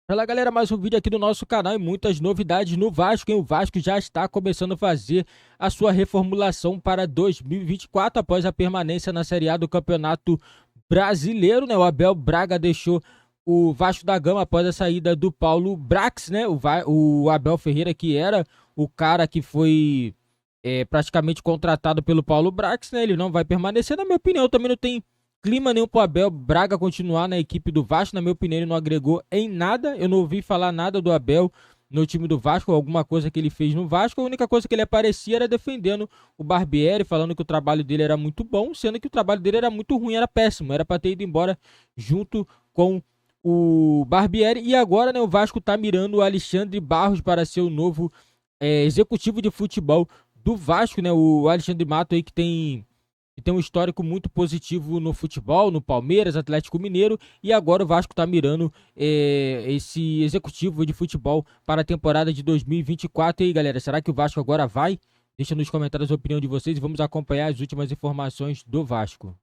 Fala galera, mais um vídeo aqui do nosso canal e muitas novidades no Vasco, hein? O Vasco já está começando a fazer a sua reformulação para 2024 após a permanência na Série A do Campeonato Brasileiro, né? O Abel Braga deixou o Vasco da Gama após a saída do Paulo Brax, né? O Abel Ferreira, que era o cara que foi praticamente contratado pelo Paulo Brax, né? Ele não vai permanecer, na minha opinião, também não tem clima nenhum pro Abel Braga continuar na equipe do Vasco. Na minha opinião, ele não agregou em nada. Eu não ouvi falar nada do Abel no time do Vasco, alguma coisa que ele fez no Vasco. A única coisa que ele aparecia era defendendo o Barbieri, falando que o trabalho dele era muito bom, sendo que o trabalho dele era muito ruim, era péssimo. Era para ter ido embora junto com o Barbieri. E agora, né, o Vasco tá mirando o Alexandre Barros para ser o novo executivo de futebol do Vasco, né? O Alexandre Mato aí que tem um histórico muito positivo no futebol, no Palmeiras, Atlético Mineiro, e agora o Vasco está mirando esse executivo de futebol para a temporada de 2024. E aí, galera, será que o Vasco agora vai? Deixa nos comentários a opinião de vocês e vamos acompanhar as últimas informações do Vasco.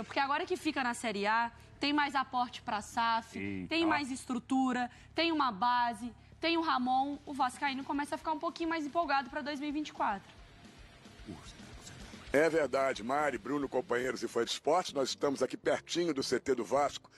Porque agora que fica na Série A, tem mais aporte para a SAF, Eita. tem mais estrutura, tem uma base, tem o Ramon, o vascaíno começa a ficar um pouquinho mais empolgado para 2024. É verdade, Mari, Bruno, companheiros e fãs de esporte, nós estamos aqui pertinho do CT do Vasco,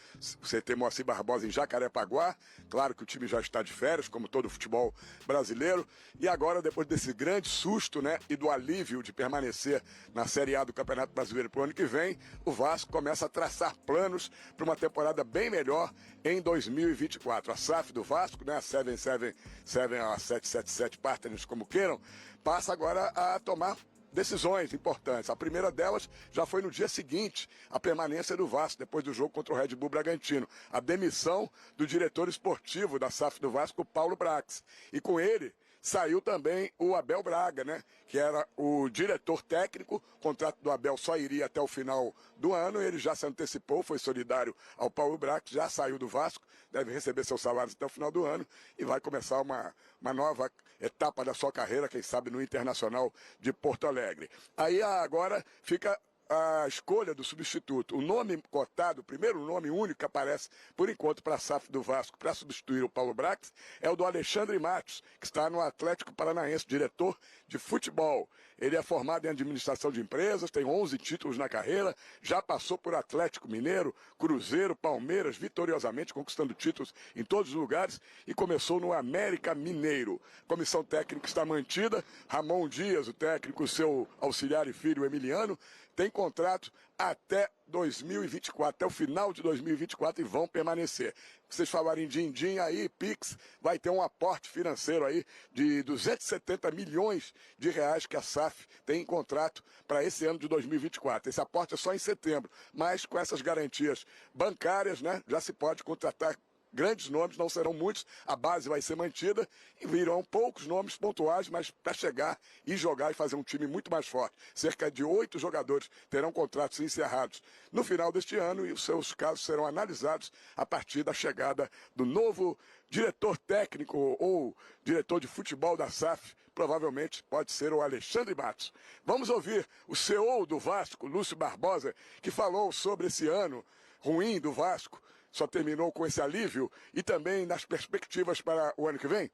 o CT Moacir Barbosa em Jacarepaguá. Claro que o time já está de férias, como todo o futebol brasileiro. E agora, depois desse grande susto, né, e do alívio de permanecer na Série A do Campeonato Brasileiro para o ano que vem, o Vasco começa a traçar planos para uma temporada bem melhor em 2024. A SAF do Vasco, né, a 777 Partners, como queiram, passa agora a tomar decisões importantes. A primeira delas já foi no dia seguinte, a permanência do Vasco, depois do jogo contra o Red Bull Bragantino. A demissão do diretor esportivo da SAF do Vasco, Paulo Brax. E com ele saiu também o Abel Braga, né? Que era o diretor técnico. O contrato do Abel só iria até o final do ano. Ele já se antecipou, foi solidário ao Paulo Brax, já saiu do Vasco, deve receber seus salários até o final do ano e vai começar uma nova etapa da sua carreira, quem sabe no Internacional de Porto Alegre. Aí agora fica a escolha do substituto. O nome cotado, o primeiro nome único que aparece por enquanto para a SAF do Vasco para substituir o Paulo Brax é o do Alexandre Matos, que está no Atlético Paranaense, diretor de futebol. Ele é formado em administração de empresas, tem 11 títulos na carreira, já passou por Atlético Mineiro, Cruzeiro, Palmeiras, vitoriosamente conquistando títulos em todos os lugares e começou no América Mineiro. Comissão técnica está mantida, Ramon Dias, o técnico, seu auxiliar e filho Emiliano, tem contrato até 2024, até o final de 2024 e vão permanecer. Vocês falaram em din-din aí, Pix, vai ter um aporte financeiro aí de 270 milhões de reais que a SAF tem em contrato para esse ano de 2024. Esse aporte é só em setembro, mas com essas garantias bancárias, né, já se pode contratar grandes nomes, não serão muitos, a base vai ser mantida e virão poucos nomes pontuais, mas para chegar e jogar e fazer um time muito mais forte. Cerca de 8 jogadores terão contratos encerrados no final deste ano e os seus casos serão analisados a partir da chegada do novo diretor técnico ou diretor de futebol da SAF, provavelmente pode ser o Alexandre Matos. Vamos ouvir o CEO do Vasco, Lúcio Barbosa, que falou sobre esse ano ruim do Vasco, só terminou com esse alívio e também nas perspectivas para o ano que vem?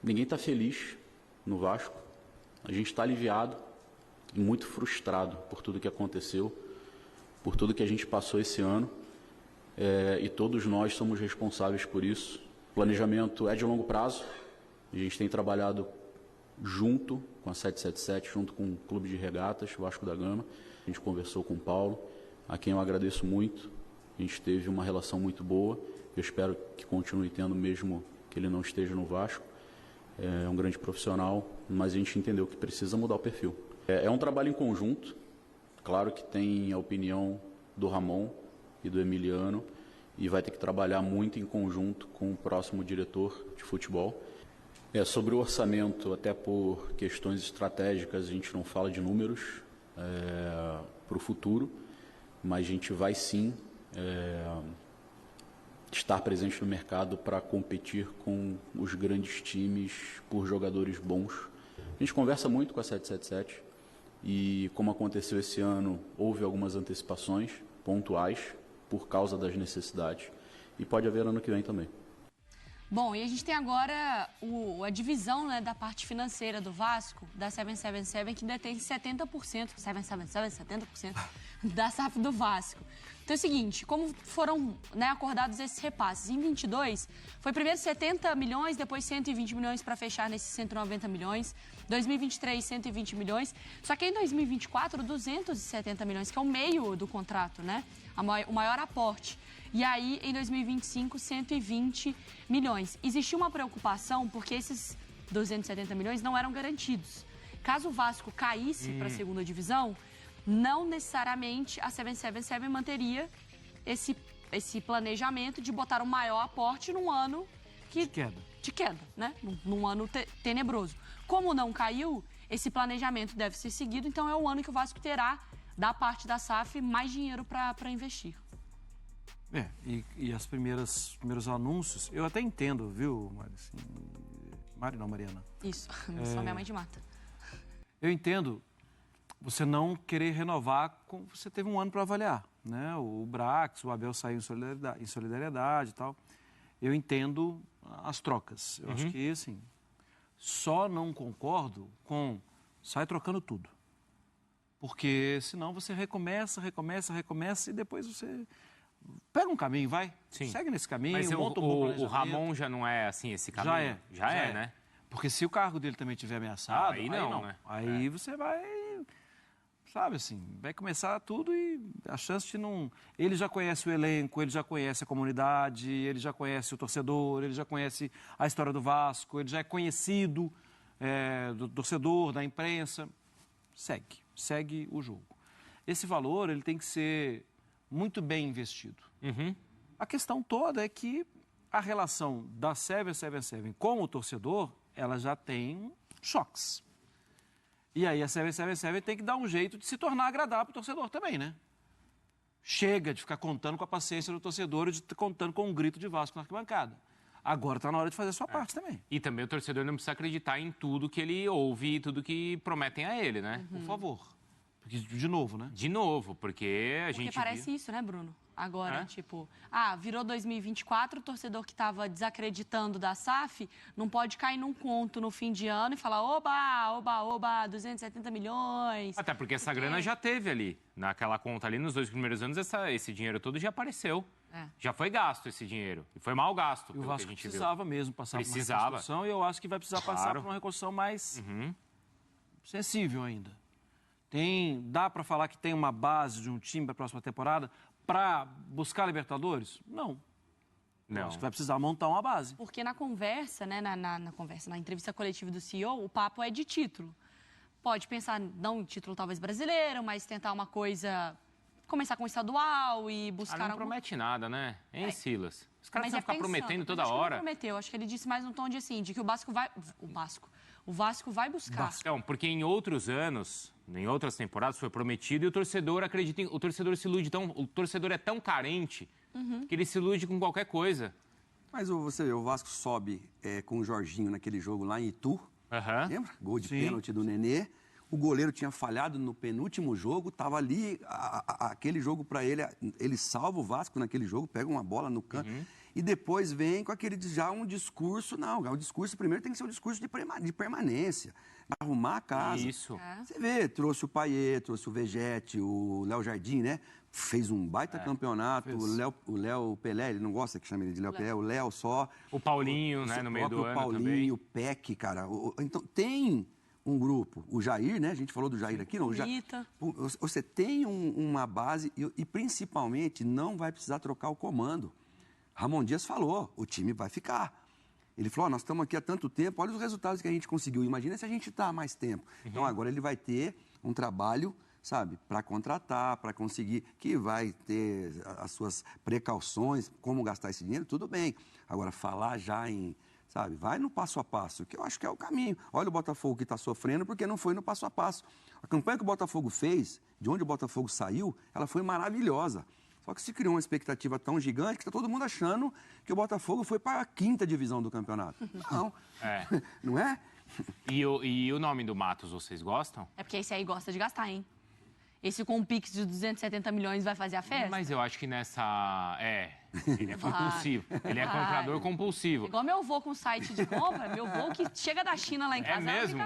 Ninguém está feliz no Vasco. A gente está aliviado e muito frustrado por tudo que aconteceu, por tudo que a gente passou esse ano. E todos nós somos responsáveis por isso. O planejamento é de longo prazo. A gente tem trabalhado junto com a 777, junto com o Clube de Regatas, Vasco da Gama. A gente conversou com o Paulo, a quem eu agradeço muito. A gente teve uma relação muito boa, eu espero que continue tendo mesmo que ele não esteja no Vasco. É um grande profissional, mas a gente entendeu que precisa mudar o perfil. É um trabalho em conjunto, claro que tem a opinião do Ramon e do Emiliano, e vai ter que trabalhar muito em conjunto com o próximo diretor de futebol. Sobre o orçamento, até por questões estratégicas, a gente não fala de números para o futuro, mas a gente vai sim estar presente no mercado para competir com os grandes times por jogadores bons. A gente conversa muito com a 777 e, como aconteceu esse ano, houve algumas antecipações pontuais por causa das necessidades. e pode haver ano que vem também. Bom, e a gente tem agora a divisão, né, da parte financeira do Vasco, da 777, que detém 70%, 70% da SAF do Vasco. Então é o seguinte, como foram, né, acordados esses repasses? Em 22, foi primeiro 70 milhões, depois 120 milhões para fechar nesses 190 milhões. 2023, 120 milhões. Só que em 2024, 270 milhões, que é o meio do contrato, né? O maior aporte. E aí, em 2025, 120 milhões. Existia uma preocupação porque esses 270 milhões não eram garantidos. Caso o Vasco caísse para a segunda divisão, não necessariamente a 777 manteria esse planejamento de botar um maior aporte num ano de queda, né? Num ano tenebroso. Como não caiu, esse planejamento deve ser seguido, então é o ano que o Vasco terá, da parte da SAF, mais dinheiro para investir. E os primeiros anúncios, eu até entendo, viu, Mari? Assim, Mari não, Mariana. Isso, só minha mãe de mata. Eu entendo você não querer renovar, você teve um ano para avaliar, né? O Brax, o Abel saiu em solidariedade e tal. Eu entendo as trocas. Eu acho que, assim, só não concordo com sai trocando tudo. Porque senão você recomeça e depois você pega um caminho, vai. Sim. Segue nesse caminho, mas monta um bom planejamento. O Ramon já não é assim esse caminho? Já é, né? Porque se o cargo dele também estiver ameaçado, aí não. Né? Aí você vai, sabe assim, vai começar tudo e a chance de não... Ele já conhece o elenco, ele já conhece a comunidade, ele já conhece o torcedor, ele já conhece a história do Vasco, ele já é conhecido do torcedor, da imprensa. Segue o jogo. Esse valor, ele tem que ser muito bem investido. A questão toda é que a relação da 777 com o torcedor, ela já tem choques. E aí a 777 tem que dar um jeito de se tornar agradável para o torcedor também, né? Chega de ficar contando com a paciência do torcedor e de contando com um grito de Vasco na arquibancada. Agora está na hora de fazer a sua parte também. E também o torcedor não precisa acreditar em tudo que ele ouve e tudo que prometem a ele, né? Por favor. Porque, de novo, né? De novo, porque a gente... Porque parece isso, né, Bruno? Agora, tipo, virou 2024, o torcedor que estava desacreditando da SAF não pode cair num conto no fim de ano e falar, oba, 270 milhões. Até porque essa grana já teve ali, naquela conta ali, nos 2 primeiros anos, esse dinheiro todo já apareceu. Já foi gasto esse dinheiro. E foi mal gasto, E o pelo Vasco que a gente precisava mesmo passar por uma reconstrução e eu acho que vai precisar passar por uma reconstrução mais sensível ainda. Dá para falar que tem uma base de um time para a próxima temporada para buscar Libertadores? Não. Acho que vai precisar montar uma base. Porque na conversa, né, na entrevista coletiva do CEO, o papo é de título. Pode pensar, não em título talvez brasileiro, mas tentar uma coisa, começar com o estadual e buscar... não promete nada, né? Silas? Os caras Mas precisam ficar prometendo toda hora. Não prometeu, acho que ele disse mais num tom de assim, de que o Vasco vai buscar. Então, porque em outros anos, em outras temporadas, foi prometido e o torcedor acredita, o torcedor se ilude. Então, o torcedor é tão carente que ele se ilude com qualquer coisa. Mas você vê, o Vasco sobe com o Jorginho naquele jogo lá em Itu. Lembra? Gol de pênalti do Nenê. O goleiro tinha falhado no penúltimo jogo, estava ali, aquele jogo para ele salva o Vasco naquele jogo, pega uma bola no canto. E depois vem com aquele já um discurso, o discurso primeiro tem que ser um discurso de permanência, arrumar a casa. Isso. Você vê, trouxe o Payet, trouxe o Vegete, o Léo Jardim, né? Fez um baita campeonato, o Léo Pelé, ele não gosta que chame ele de Léo Pelé, o Léo só. O Paulinho, né, no meio do ano Paulinho, também. o Peck, cara. Então, tem um grupo, o Jair, né? A gente falou do Jair aqui, não? Você tem uma base e principalmente não vai precisar trocar o comando. Ramon Dias falou, o time vai ficar. Ele falou, nós estamos aqui há tanto tempo, olha os resultados que a gente conseguiu. Imagina se a gente está há mais tempo. Então, agora ele vai ter um trabalho, sabe, para contratar, para conseguir, que vai ter as suas precauções, como gastar esse dinheiro, tudo bem. Agora, falar já em, sabe, vai no passo a passo, que eu acho que é o caminho. Olha o Botafogo que está sofrendo porque não foi no passo a passo. A campanha que o Botafogo fez, de onde o Botafogo saiu, ela foi maravilhosa. Só que se criou uma expectativa tão gigante que está todo mundo achando que o Botafogo foi para a 5ª divisão do campeonato. Não. Não é? E o nome do Matos, vocês gostam? É porque esse aí gosta de gastar, hein? Esse com um Pix de 270 milhões vai fazer a festa? Mas eu acho que nessa... Ele é compulsivo. Ele é comprador compulsivo. Igual meu avô com site de compra, meu avô que chega da China lá em casa. É mesmo?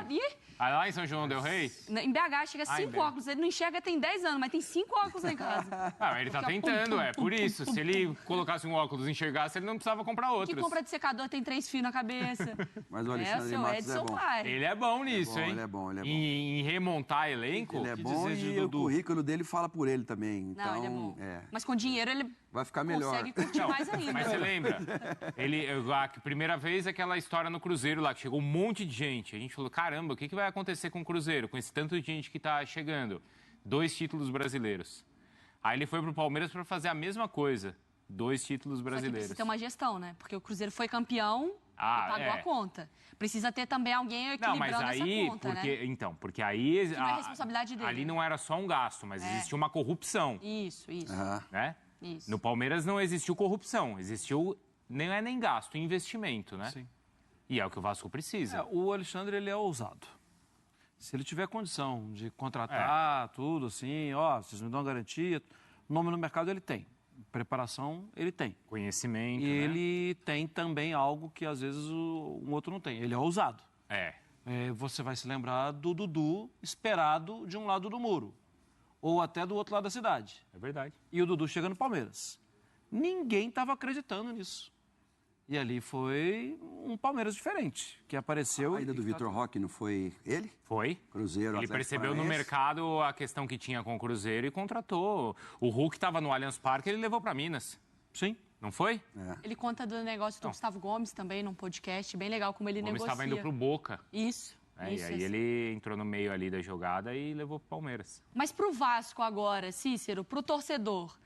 Ah, lá em São João del Rei? Em BH chega 5 óculos. Ele não enxerga tem 10 anos, mas tem 5 óculos lá em casa. Ah, ele tá tentando, por isso. Se ele colocasse um óculos e enxergasse, ele não precisava comprar outros. Que compra de secador tem 3 fios na cabeça. Mas o Alexandre Matos é bom. Ele é bom nisso, hein? Ele é bom. Em remontar elenco. Ele é bom e o currículo dele fala por ele também. Então, não, ele é bom. Mas com dinheiro ele vai ficar melhor. Consegue curtir mais ainda. Mas você lembra? A primeira vez aquela história no Cruzeiro lá, que chegou um monte de gente. A gente falou, caramba, o que vai acontecer com o Cruzeiro? Com esse tanto de gente que tá chegando. 2 títulos brasileiros. Aí ele foi pro Palmeiras para fazer a mesma coisa. 2 títulos brasileiros. Precisa ter uma gestão, né? Porque o Cruzeiro foi campeão e pagou a conta. Precisa ter também alguém equilibrando essa conta, né? Então, porque aí... Que não é responsabilidade dele. Ali não era só um gasto, mas existia uma corrupção. Isso. Né? Isso. No Palmeiras não existiu corrupção, existiu nem gasto, investimento, né? Sim. E é o que o Vasco precisa. O Alexandre, ele é ousado. Se ele tiver condição de contratar tudo assim, vocês me dão uma garantia, nome no mercado ele tem, preparação ele tem. Conhecimento, e ele tem também algo que às vezes um outro não tem, ele é ousado. Você vai se lembrar do Dudu esperado de um lado do muro. Ou até do outro lado da cidade. É verdade. E o Dudu chega no Palmeiras. Ninguém estava acreditando nisso. E ali foi um Palmeiras diferente, que apareceu... A ida do Vitor Roque não foi ele? Foi. Cruzeiro, ele percebeu no mercado a questão que tinha com o Cruzeiro e contratou. O Hulk estava no Allianz Parque, ele levou para Minas. Sim. Não foi? Ele conta do negócio do Gustavo Gomes também, num podcast, bem legal como ele negocia. O Gomes estava indo pro Boca. Isso. E aí ele entrou no meio ali da jogada e levou pro Palmeiras. Mas pro Vasco agora, Cícero, pro torcedor...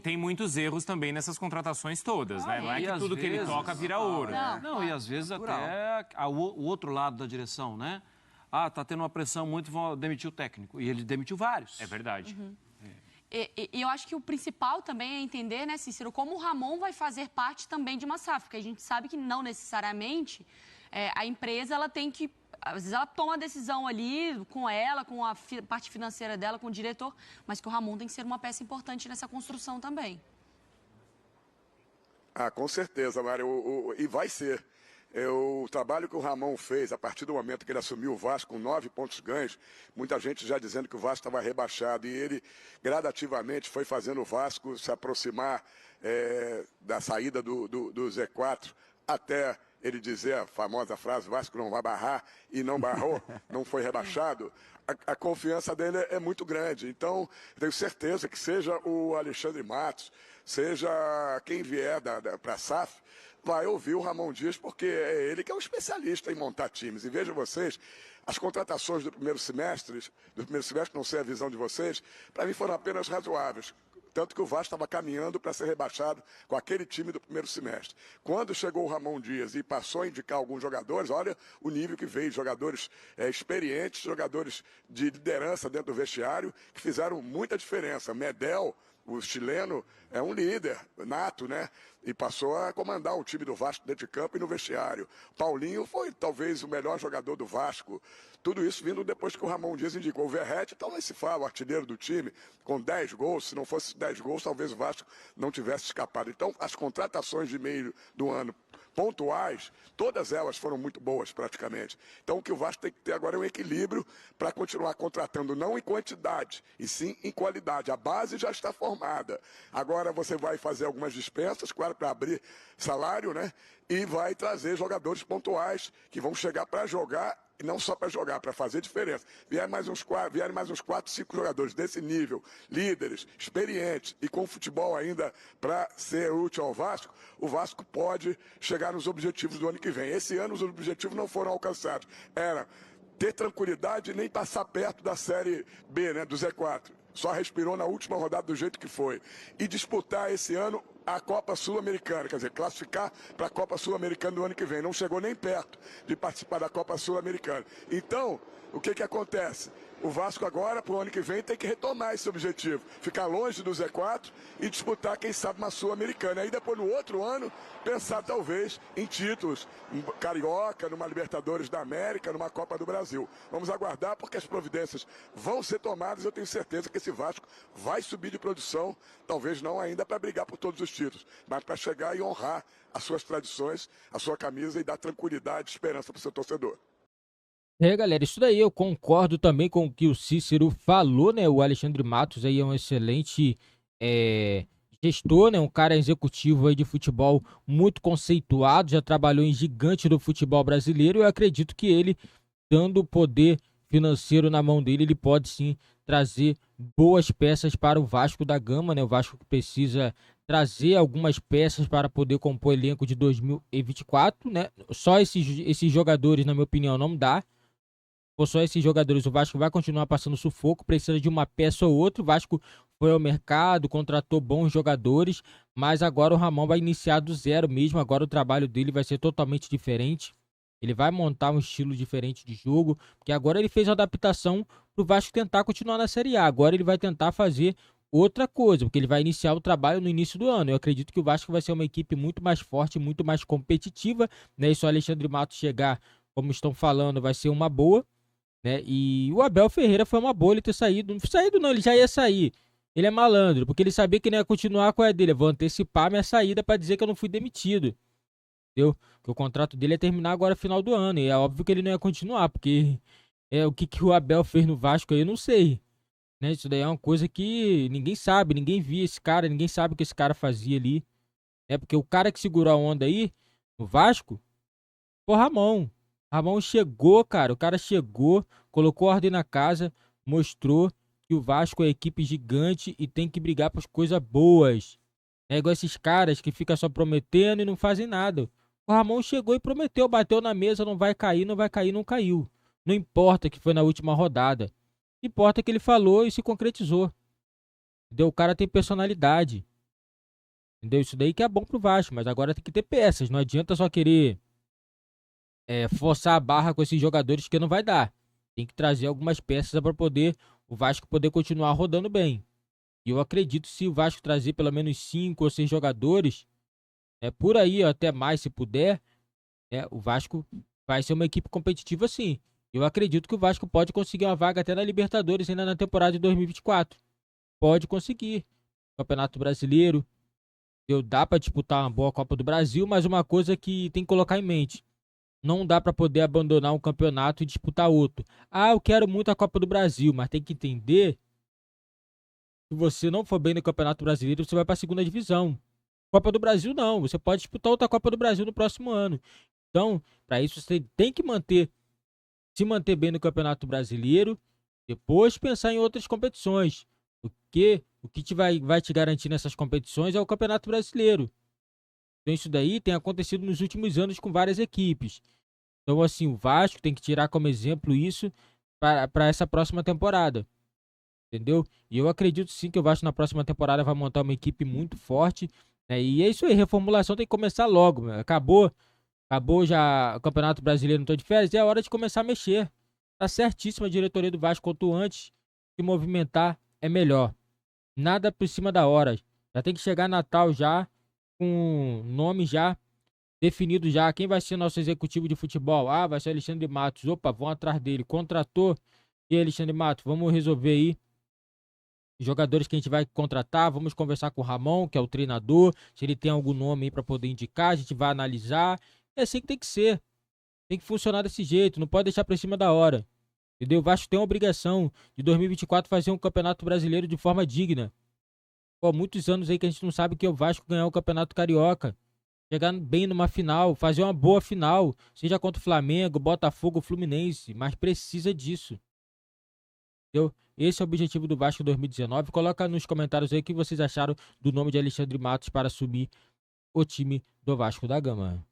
Tem muitos erros também nessas contratações todas, né? Não é que tudo que ele toca vira ouro. Não, e às vezes até o outro lado da direção, né? Tá tendo uma pressão muito, vão demitir o técnico. E ele demitiu vários. É verdade. E eu acho que o principal também é entender, né, Cícero, como o Ramon vai fazer parte também de uma SAF, porque a gente sabe que não necessariamente a empresa ela tem que... Às vezes ela toma a decisão ali com ela, com a parte financeira dela, com o diretor, mas que o Ramon tem que ser uma peça importante nessa construção também. Com certeza, Mário. E vai ser. O trabalho que o Ramon fez a partir do momento que ele assumiu o Vasco com 9 pontos ganhos, muita gente já dizendo que o Vasco estava rebaixado, e ele gradativamente foi fazendo o Vasco se aproximar da saída do Z4 até ele dizer a famosa frase, Vasco não vai barrar, e não barrou, não foi rebaixado. A confiança dele é muito grande. Então, tenho certeza que seja o Alexandre Matos, seja quem vier para a SAF, vai ouvir o Ramon Dias, porque é ele que é um especialista em montar times. E vejam vocês, as contratações do primeiro semestre, não sei a visão de vocês, para mim foram apenas razoáveis. Tanto que o Vasco estava caminhando para ser rebaixado com aquele time do primeiro semestre. Quando chegou o Ramon Dias e passou a indicar alguns jogadores, olha o nível que veio, jogadores experientes, jogadores de liderança dentro do vestiário, que fizeram muita diferença. Medel, o chileno, é um líder nato, né? E passou a comandar o time do Vasco dentro de campo e no vestiário. Paulinho foi talvez o melhor jogador do Vasco. Tudo isso vindo depois que o Ramon Dias indicou. O Verratti, então nem se fala, o artilheiro do time, com 10 gols. Se não fosse 10 gols, talvez o Vasco não tivesse escapado. Então, as contratações de meio do ano pontuais, todas elas foram muito boas praticamente. Então o que o Vasco tem que ter agora é um equilíbrio para continuar contratando, não em quantidade, e sim em qualidade. A base já está formada. Agora você vai fazer algumas dispensas, claro, para abrir salário, né? E vai trazer jogadores pontuais que vão chegar para jogar, e não só para jogar, para fazer diferença. Vierem mais uns 4, 5 jogadores desse nível, líderes, experientes e com futebol ainda para ser útil ao Vasco, o Vasco pode chegar nos objetivos do ano que vem. Esse ano os objetivos não foram alcançados. Era ter tranquilidade e nem passar perto da Série B, né, do Z4. Só respirou na última rodada do jeito que foi. E disputar esse ano a Copa Sul-Americana, quer dizer, classificar para a Copa Sul-Americana do ano que vem. Não chegou nem perto de participar da Copa Sul-Americana. Então, o que acontece? O Vasco agora, para o ano que vem, tem que retomar esse objetivo. Ficar longe do Z4 e disputar, quem sabe, uma Sul-Americana. Aí depois, no outro ano, pensar talvez em títulos, um Carioca, numa Libertadores da América, numa Copa do Brasil. Vamos aguardar, porque as providências vão ser tomadas. Eu tenho certeza que esse Vasco vai subir de produção, talvez não ainda para brigar por todos os títulos, mas para chegar e honrar as suas tradições, a sua camisa e dar tranquilidade e esperança para o seu torcedor. Galera, isso daí eu concordo também com o que o Cícero falou, né? O Alexandre Matos aí é um excelente gestor, né? Um cara executivo aí de futebol muito conceituado, já trabalhou em gigante do futebol brasileiro. Eu acredito que ele, dando o poder financeiro na mão dele, ele pode sim trazer boas peças para o Vasco da Gama, né? O Vasco precisa trazer algumas peças para poder compor o elenco de 2024, né? Só esses jogadores, na minha opinião, não dá. Por só esses jogadores, o Vasco vai continuar passando sufoco, precisa de uma peça ou outra. O Vasco foi ao mercado, contratou bons jogadores, mas agora o Ramon vai iniciar do zero mesmo. Agora o trabalho dele vai ser totalmente diferente. Ele vai montar um estilo diferente de jogo, porque agora ele fez a adaptação para o Vasco tentar continuar na Série A. Agora ele vai tentar fazer outra coisa, porque ele vai iniciar o trabalho no início do ano. Eu acredito que o Vasco vai ser uma equipe muito mais forte, muito mais competitiva, né? E se o Alexandre Matos chegar, como estão falando, vai ser uma boa, né? E o Abel Ferreira foi uma boa ele ter saído. Não saído não, ele já ia sair. Ele é malandro, porque ele sabia que não ia continuar com a dele. Eu vou antecipar minha saída para dizer que eu não fui demitido. Entendeu? Que o contrato dele ia terminar agora no final do ano. E é óbvio que ele não ia continuar, porque o que o Abel fez no Vasco aí, eu não sei. Né? Isso daí é uma coisa que ninguém sabe, ninguém via esse cara, ninguém sabe o que esse cara fazia ali. Porque o cara que segurou a onda aí, no Vasco, foi o Ramon. Ramon chegou, cara. O cara chegou, colocou ordem na casa, mostrou que o Vasco é equipe gigante e tem que brigar por coisas boas. É igual esses caras que ficam só prometendo e não fazem nada. O Ramon chegou e prometeu, bateu na mesa, não vai cair, não vai cair, não caiu. Não importa que foi na última rodada. Importa que ele falou e se concretizou. Entendeu? O cara tem personalidade. Entendeu? Isso daí que é bom pro Vasco, mas agora tem que ter peças. Não adianta só querer forçar a barra com esses jogadores, que não vai dar. Tem que trazer algumas peças para poder o Vasco poder continuar rodando bem. E eu acredito, se o Vasco trazer pelo menos 5 ou 6 jogadores, por aí, até mais se puder, o Vasco vai ser uma equipe competitiva sim. Eu acredito que o Vasco pode conseguir uma vaga até na Libertadores ainda na temporada de 2024. Pode conseguir. Campeonato Brasileiro. Dá para disputar uma boa Copa do Brasil, mas uma coisa que tem que colocar em mente: não dá para poder abandonar um campeonato e disputar outro. Eu quero muito a Copa do Brasil, mas tem que entender que se você não for bem no Campeonato Brasileiro, você vai para a segunda divisão. Copa do Brasil não, você pode disputar outra Copa do Brasil no próximo ano. Então, para isso você tem que se manter bem no Campeonato Brasileiro, depois pensar em outras competições. Porque o que vai te garantir nessas competições é o Campeonato Brasileiro. Então isso daí tem acontecido nos últimos anos com várias equipes. Então assim, o Vasco tem que tirar como exemplo isso para essa próxima temporada. Entendeu? E eu acredito sim que o Vasco na próxima temporada vai montar uma equipe muito forte. E é isso aí, reformulação tem que começar logo. Acabou já o Campeonato Brasileiro, não tô de férias, é hora de começar a mexer. Tá certíssima a diretoria do Vasco, quanto antes se movimentar é melhor. Nada por cima da hora. Já tem que chegar Natal já, com nome já definido já. Quem vai ser nosso executivo de futebol? Vai ser Alexandre Matos. Opa, vão atrás dele. Contratou. E Alexandre Matos, vamos resolver aí jogadores que a gente vai contratar. Vamos conversar com o Ramon, que é o treinador. Se ele tem algum nome aí para poder indicar, a gente vai analisar. É assim que tem que ser. Tem que funcionar desse jeito. Não pode deixar pra cima da hora. Entendeu? O Vasco tem a obrigação de 2024 fazer um campeonato brasileiro de forma digna. Muitos anos aí que a gente não sabe que é o Vasco ganhar o Campeonato Carioca. Chegar bem numa final, fazer uma boa final, seja contra o Flamengo, Botafogo, Fluminense, mas precisa disso. Entendeu? Esse é o objetivo do Vasco 2019. Coloca nos comentários aí o que vocês acharam do nome de Alexandre Matos para assumir o time do Vasco da Gama.